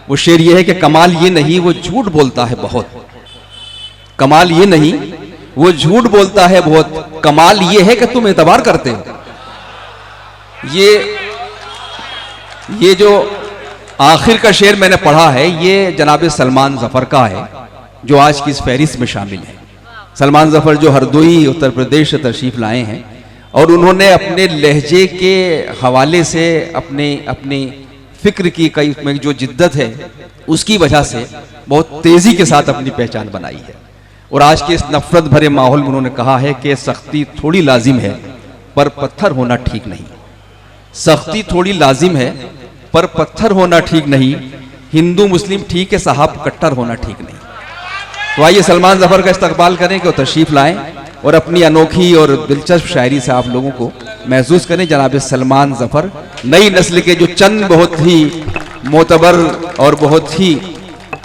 वो शेर ये है कि कमाल ये नहीं वो झूठ बोलता है बहुत, कमाल ये नहीं वो झूठ बोलता है बहुत, कमाल ये है कि तुम एतबार करते हो। ये जो आखिर का शेर मैंने पढ़ा है ये जनाब सलमान जफर का है, जो आज की इस फहरिस्त में शामिल है। सलमान जफर जो हरदोई उत्तर प्रदेश से तशरीफ लाए हैं और उन्होंने अपने लहजे के हवाले से अपनी फिक्र की कई उसमें जो जिद्दत है उसकी वजह से बहुत तेजी के साथ अपनी पहचान बनाई है। और आज के इस नफरत भरे माहौल में उन्होंने कहा है कि सख्ती थोड़ी लाजिम है पर पत्थर होना ठीक नहीं। सख्ती थोड़ी लाजिम है पर पत्थर होना ठीक नहीं, हिंदू मुस्लिम ठीक है साहब, कट्टर होना ठीक नहीं। तो आइए सलमान जफर का इस्तकबाल करें कि वो तशरीफ लाएं और अपनी अनोखी और दिलचस्प शायरी से आप लोगों को महसूस करें। जनाब सलमान जफर नई नस्ल के जो चंद बहुत ही मोतबर और बहुत ही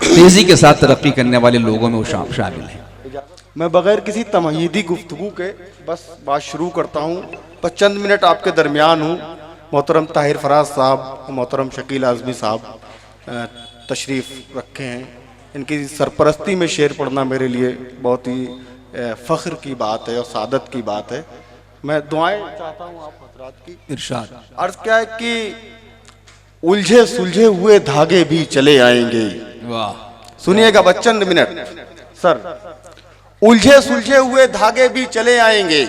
तेजी के साथ तरक्की करने वाले लोगों में वो शामिल हैं। मैं बगैर किसी तमहीदी गुफ्तगू के बस बात शुरू करता हूँ। बस चंद मिनट आपके दरमियान हूँ। मोहतरम ताहिर फराज साहब, मोहतरम शकील आज़मी साहब तशरीफ़ रखे हैं। इनकी सरपरस्ती में शेर पढ़ना मेरे लिए बहुत ही फ़ख्र की बात है और सादत की बात है। मैं दुआएं चाहता हूँ आप हज़रात की। इरशाद। अर्ज़ क्या है कि उलझे सुलझे हुए धागे भी चले आएंगे। वाह, सुनिएगा बस चंद मिनट सर। उलझे सुलझे हुए धागे भी चले आएंगे,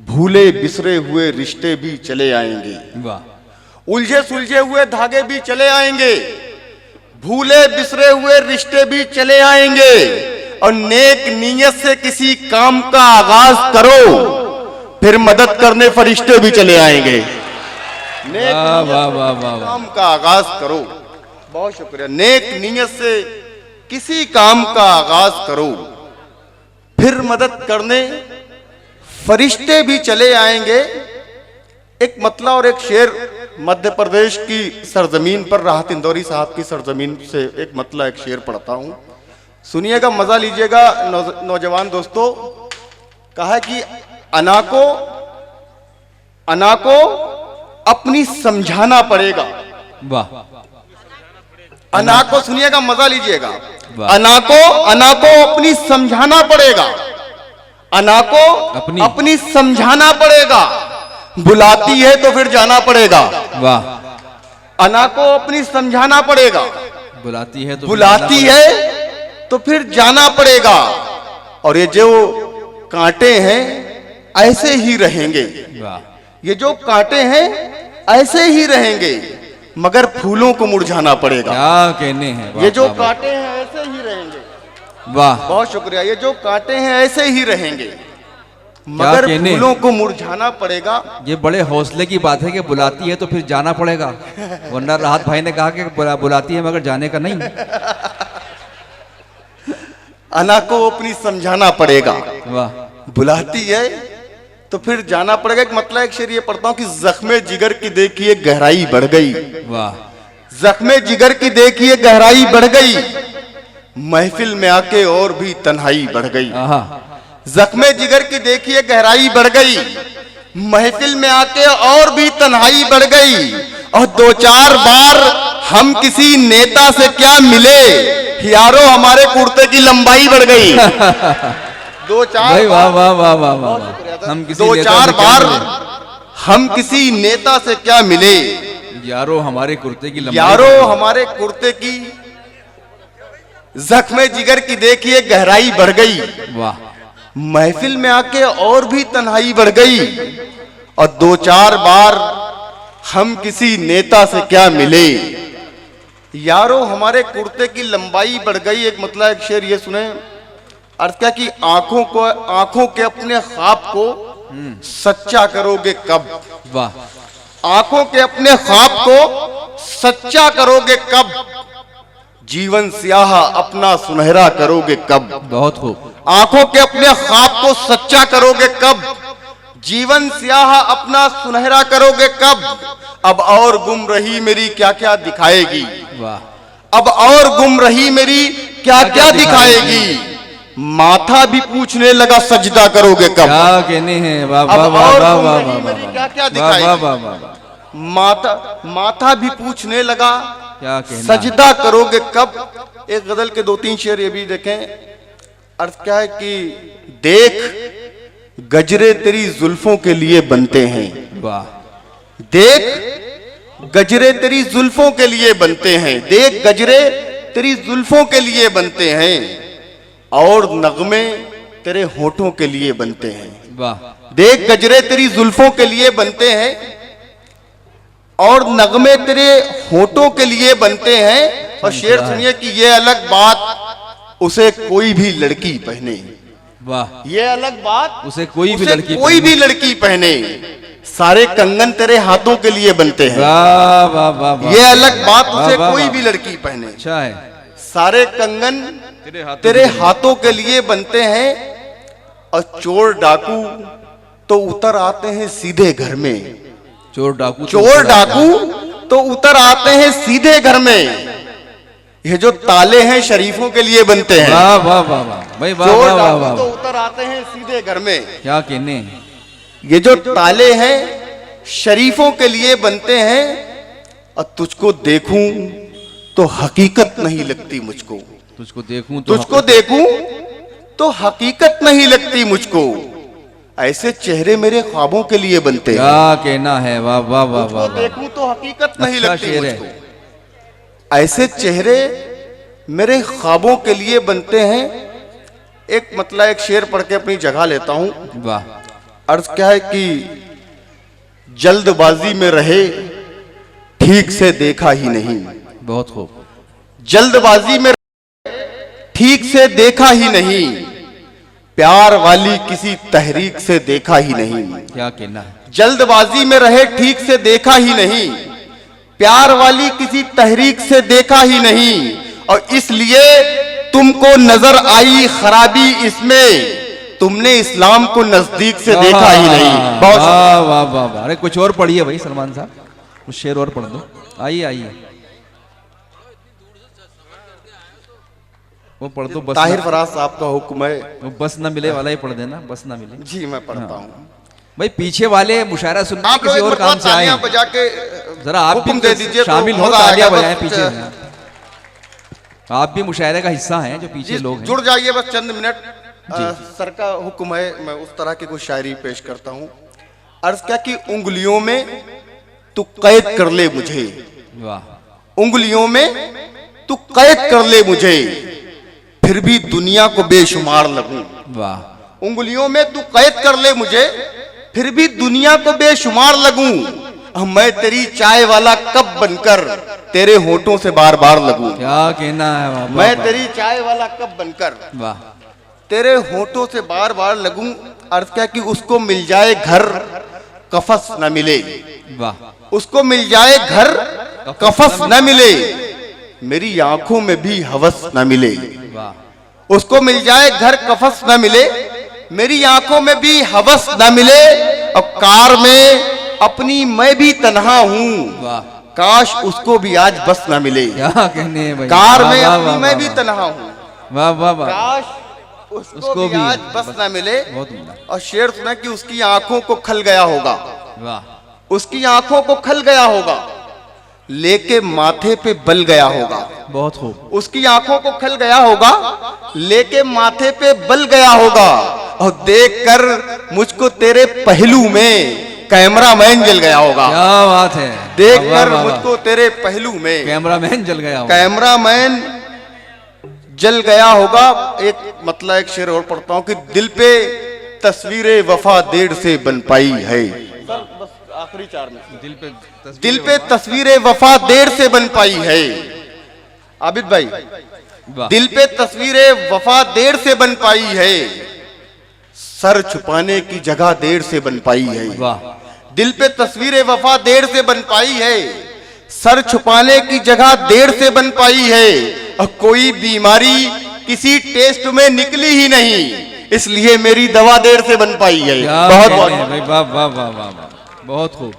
भूले बिसरे हुए रिश्ते भी चले आएंगे। वाह। उलझे सुलझे हुए धागे भी चले आएंगे, भूले बिसरे हुए रिश्ते भी चले आएंगे, और नेक नीयत से किसी काम का आगाज करो, फिर मदद करने फरिश्ते भी चले आएंगे। नेक काम का आगाज करो। बहुत शुक्रिया। नेक नीयत से किसी काम का आगाज करो, फिर मदद करने फरिश्ते भी चले आएंगे। एक मतला और एक शेर मध्य प्रदेश की सरजमीन पर राहत इंदौरी साहब की सरजमीन से एक मतला एक शेर पढ़ता हूं, सुनिएगा, मजा लीजिएगा नौजवान दोस्तों। कहा कि अना को अपनी समझाना पड़ेगा। वाह। अना को सुनिएगा, मजा लीजिएगा। अना को अपनी समझाना पड़ेगा, अना को अपनी समझाना पड़ेगा, बुलाती है तो फिर जाना पड़ेगा। वाह। अना को अपनी समझाना पड़ेगा, बुलाती है तो फिर जाना पड़ेगा। और ये जो कांटे हैं ऐसे ही रहेंगे। वाह। ये जो कांटे हैं ऐसे ही रहेंगे, मगर फूलों को मुरझाना पड़ेगा। क्या कहने हैं। ये जो कांटे हैं ऐसे ही रहेंगे। वाह, बहुत शुक्रिया। ये जो कांटे हैं ऐसे ही रहेंगे, मगर फूलों को मुरझाना पड़ेगा। ये बड़े हौसले की बात है कि बुलाती है तो फिर जाना पड़ेगा, वरना राहत भाई ने कहा कि बुलाती है मगर जाने का नहीं। अना को अपनी समझाना पड़ेगा। वाह। बुलाती है तो फिर जाना पड़ेगा। एक मतलब एक शेर ये पढ़ता हूं कि जख्मे जिगर की देखिए गहराई बढ़ गई। वाह। जख्मे जिगर की देखिए गहराई बढ़ गई, महफिल में आके और भी तन्हाई बढ़ गई। जख्मे जिगर की देखिए गहराई बढ़ गई, महफिल में आके और भी तन्हाई बढ़ गई, और दो चार बार हम किसी नेता से क्या मिले, यारो हमारे कुर्ते की लंबाई बढ़ गई। दो चार बार हम किसी नेता से क्या मिले, यारो हमारे कुर्ते की लंबाई, यारो हमारे कुर्ते की। जख्मे जिगर की देखिए गहराई बढ़ गई। वाह। महफिल में आके और भी तन्हाई बढ़ गई, और दो चार बार हम किसी नेता से क्या मिले, यारो हमारे कुर्ते की लंबाई बढ़ गई। एक मतलब एक शेर ये सुने। अर्थ क्या कि आंखों के अपने ख्वाब को सच्चा करोगे कब। वाह। आंखों के अपने ख्वाब को सच्चा करोगे कब, जीवन स्याह अपना सुनहरा करोगे कब। बहुत खूब। आंखों के अपने ख्वाब को सच्चा करोगे कब, जीवन स्याह अपना सुनहरा करोगे कब। अब और गुम रही मेरी क्या क्या दिखाएगी। वाह। अब और गुम रही मेरी क्या क्या दिखाएगी, माथा भी पूछने लगा सजदा करोगे कब। क्या कहने हैं। वाह अब वाह और वाह गुम वाह रही वाह मेरी क्या क्या वाह दिखाएगी, वाह वाह वाह। माथा भी पूछने लगा क्या कहना, सजदा करोगे कब। एक गजल के 2-3 शेर ये भी देखें। अर्थ क्या है कि देख गजरे तेरी जुल्फों के लिए बनते हैं, वाह, देख गजरे तेरी जुल्फों के लिए बनते हैं, देख गजरे तेरी जुल्फों के लिए बनते हैं, और नगमे तेरे होठों के लिए बनते हैं। वाह, देख गजरे तेरी जुल्फों के लिए बनते हैं और नगमे तेरे होठों के लिए बनते हैं। और शेर सुनिए कि ये अलग बात उसे कोई भी लड़की पहने, वाह, ये अलग बात उसे कोई भी लड़की पहने, सारे कंगन तेरे हाथों के लिए बनते हैं। वाह वाह वाह वाह, ये अलग बात उसे वाह, कोई वाह, भी लड़की पहने, अच्छा है, सारे कंगन तेरे हाथों के लिए बनते हैं। और चोर डाकू तो उतर आते हैं सीधे घर में, चोर डाकू तो उतर आते हैं सीधे घर में। ये जो ताले हैं शरीफों के लिए बनते हैं, वाह वाह वाह वाह भाई, वाह चोर वाह वाह डाकू वाह, तो उतर आते हैं सीधे घर में। क्या कहने, ये जो ताले हैं शरीफों के लिए बनते हैं। और तुझको देखूं तो हकीकत नहीं लगती मुझको, तुझको देखूं तो हकीकत नहीं लगती मुझको, ऐसे चेहरे मेरे ख्वाबों के लिए बनते हैं। क्या कहना है, वाह वाह वाह वाह, तुझको देखूं तो हकीकत नहीं अच्छा लगती शेर है। मुझको, ऐसे चेहरे मेरे ख्वाबों के लिए बनते हैं। एक मतलब एक शेर पढ़ के अपनी जगह लेता हूं। वाह, अर्ज क्या है कि जल्दबाजी में रहे ठीक से देखा ही नहीं, बहुत खूब, जल्दबाजी में ठीक से देखा ही नहीं, प्यार वाली किसी तहरीक से देखा ही नहीं। क्या कहना है, जल्दबाजी में रहे ठीक से देखा ही नहीं, प्यार वाली किसी तहरीक से देखा ही नहीं, और इसलिए तुमको नजर आई खराबी इसमें, तुमने इस्लाम को नजदीक से देखा ही नहीं। बहुत वाह वाह वाह वाह, अरे कुछ और पढ़िए भाई सलमान साहब, कुछ शेर और पढ़ दो, आइए आइए, वो पढ़ दो, बस ताहिर फराज साहब का हुक्म है। वो बस ना मिले वाला ही पढ़ देना, बस ना मिले। जी मैं पढ़ता हूँ। भाई पीछे वाले मुशायरा सुनने आप किसी और काम से आए, बजा के जरा आप हुक्म भी दे दीजिए, शामिल तो हो, मजा तालियां आएगा। बजाएं बस, पीछे से। आप भी मुशायरे का हिस्सा हैं, जो पीछे लोग हैं। जुड़ जाइए बस चंद मिनट। सर का हुक्म है, मैं उस तरह की कुछ शायरी पेश करता हूँ। अर्ज क्या कि उंगलियों में तू कैद कर ले मुझे, वाह, उंगलियों में तू कैद कर ले मुझे, फिर भी दुनिया को बेशुमार लगूं। वाह, उंगलियों में तू कैद कर ले मुझे, फिर भी दुनिया को बेशुमार लगूं। मैं तेरी चाय वाला कप बनकर तेरे होठों से बार बार लगूं। क्या कहना है, वाह, मैं वाह, तेरी चाय वाला कप बनकर वाह, तेरे होठों से बार बार लगूं। अर्थ क्या कि उसको मिल जाए घर कफस न मिले, वाह, उसको मिल जाए घर कफस न मिले, मेरी आंखों में भी हवस न मिले। वाह, उसको मिल जाए घर कफस न मिले, मेरी आंखों में भी हवस न मिले, और कार में अपनी मैं भी तन्हा हूं, वाह, काश उसको भी आज बस न मिले। क्या कहने हैं भाई, कार वाह, में वाह, अपनी वाह, मैं वाह, भी तन्हा हूं, वाह वाह वाह, काश उसको भी आज बस न मिले। बहुत उम्दा, और शेर सुना कि उसकी आंखों को खल गया होगा, वाह, उसकी आंखों को खल गया होगा, लेके माथे पे बल गया होगा। बहुत खूब, उसकी आंखों को खल गया होगा, लेके माथे पे बल गया होगा, और देखकर मुझको तेरे पहलू में कैमरामैन जल गया होगा। क्या बात है, देखकर वाह, वाह, वाह, मुझको तेरे पहलू में कैमरामैन जल गया होगा। कैमरामैन जल गया होगा। एक मतलब एक शेर और पढ़ता हूं कि दिल पे तस्वीरें वफा देर से बन पाई है। सर बस आखिरी 4 में, दिल पे तस्वीरें वफा देर से बन पाई है। आबिद भाई, वाह, दिल पे तस्वीरें वफा देर से बन पाई है, सर छुपाने की जगह देर से बन पाई है। वाह, दिल पे तस्वीरें वफा देर से बन पाई है, सर छुपाने की जगह देर से बन पाई है, और कोई बीमारी किसी टेस्ट में निकली ही नहीं, इसलिए मेरी दवा देर से बन पाई है। क्या बहुत कहने बहुत हैं भाई, वाह वाह वाह वाह वाह, बहुत खूब।